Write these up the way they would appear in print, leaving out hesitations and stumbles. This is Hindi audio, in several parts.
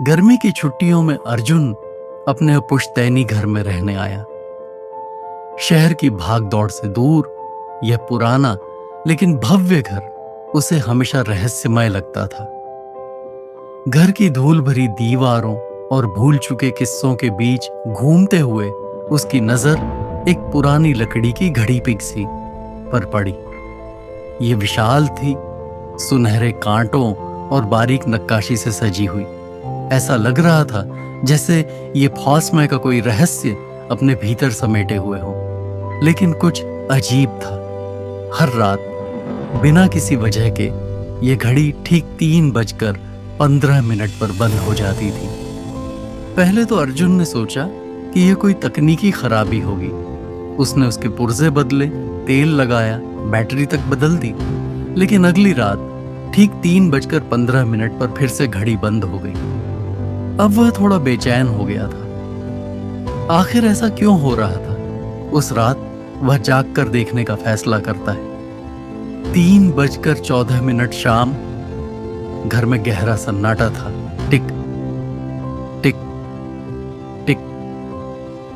गर्मी की छुट्टियों में अर्जुन अपने पुश्तैनी घर में रहने आया। शहर की भाग दौड़ से दूर यह पुराना लेकिन भव्य घर उसे हमेशा रहस्यमय लगता था। घर की धूल भरी दीवारों और भूल चुके किस्सों के बीच घूमते हुए उसकी नजर एक पुरानी लकड़ी की घड़ी पिक्सी पर पड़ी। ये विशाल थी, सुनहरे कांटों और बारीक नक्काशी से सजी हुई। ऐसा लग रहा था जैसे ये फासमे का कोई रहस्य अपने भीतर समेटे हुए हो। लेकिन कुछ अजीब था। हर रात बिना किसी वजह के ये घड़ी ठीक 3:15 पर बंद हो जाती थी। पहले तो अर्जुन ने सोचा कि यह कोई तकनीकी खराबी होगी। उसने उसके पुर्जे बदले, तेल लगाया, बैटरी तक बदल दी। लेकिन अगली रात ठीक 3:15 पर फिर से घड़ी बंद हो गई। अब वह थोड़ा बेचैन हो गया था। आखिर ऐसा क्यों हो रहा था? उस रात वह जाग कर देखने का फैसला करता है। 3:14 शाम। घर में गहरा सन्नाटा था। टिक टिक टिक।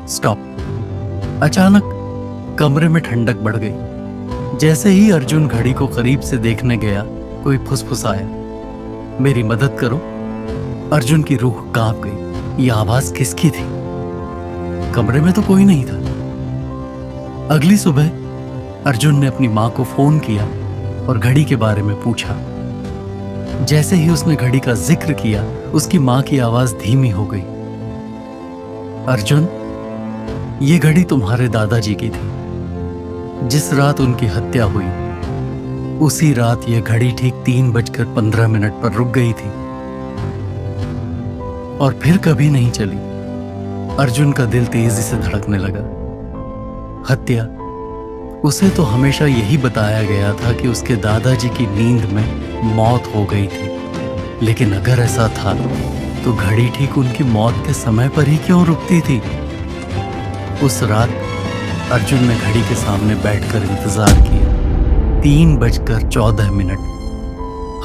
स्टॉप। अचानक कमरे में ठंडक बढ़ गई। जैसे ही अर्जुन घड़ी को करीब से देखने गया, कोई फुसफुसाया, मेरी मदद करो। अर्जुन की रूह कांप गई। ये आवाज किसकी थी? कमरे में तो कोई नहीं था। अगली सुबह अर्जुन ने अपनी मां को फोन किया और घड़ी के बारे में पूछा। जैसे ही उसने घड़ी का जिक्र किया, उसकी मां की आवाज धीमी हो गई। अर्जुन, ये घड़ी तुम्हारे दादाजी की थी। जिस रात उनकी हत्या हुई, उसी रात यह घड़ी ठीक 3:15 पर रुक गई थी और फिर कभी नहीं चली। अर्जुन का दिल तेजी से धड़कने लगा। हत्या, उसे तो हमेशा यही बताया गया था कि उसके दादाजी की नींद में मौत हो गई थी। लेकिन अगर ऐसा था तो घड़ी ठीक उनकी मौत के समय पर ही क्यों रुकती थी? उस रात अर्जुन ने घड़ी के सामने बैठकर इंतजार किया। 3:14।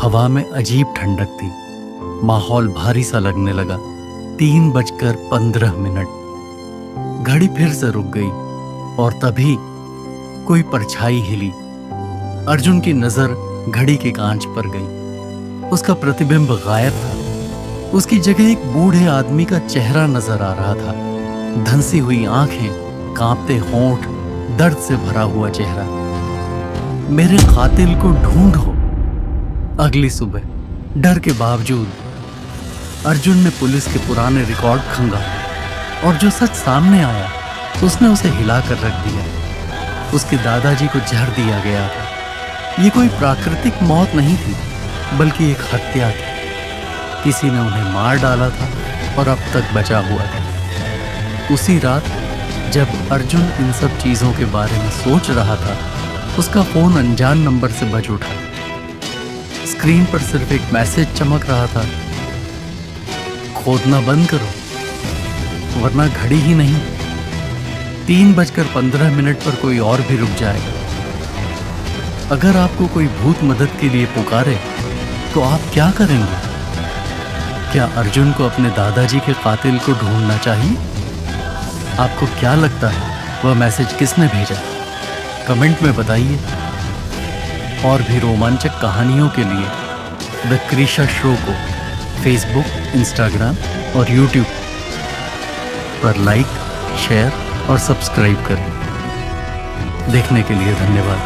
हवा में अजीब ठंडक थी। माहौल भारी सा लगने लगा। 3:15। घड़ी फिर से रुक गई और तभी कोई परछाई हिली। अर्जुन की नजर घड़ी के कांच पर गई। उसका प्रतिबिंब गायब था। उसकी जगह एक बूढ़े आदमी का चेहरा नजर आ रहा था। धंसी हुई आंखें, कांपते होंठ, दर्द से भरा हुआ चेहरा। मेरे कातिल को ढूंढो। अगली सुबह डर के बावजूद अर्जुन ने पुलिस के पुराने रिकॉर्ड खंगाले और जो सच सामने आया उसने उसे हिलाकर रख दिया। उसके दादाजी को जहर दिया गया था। ये कोई प्राकृतिक मौत नहीं थी, बल्कि एक हत्या थी। किसी ने उन्हें मार डाला था और अब तक बचा हुआ था। उसी रात जब अर्जुन इन सब चीजों के बारे में सोच रहा था, उसका फोन अनजान नंबर से बज उठा। स्क्रीन पर सिर्फ एक मैसेज चमक रहा था, खोदना बंद करो वरना घड़ी ही नहीं 3:15 पर कोई और भी रुक जाएगा। अगर आपको कोई भूत मदद के लिए पुकारे तो आप क्या करेंगे? क्या अर्जुन को अपने दादाजी के कातिल को ढूंढना चाहिए? आपको क्या लगता है वह मैसेज किसने भेजा? कमेंट में बताइए। और भी रोमांचक कहानियों के लिए द क्रिशा शो को फेसबुक, इंस्टाग्राम और यूट्यूब पर लाइक, शेयर और सब्सक्राइब करें। देखने के लिए धन्यवाद।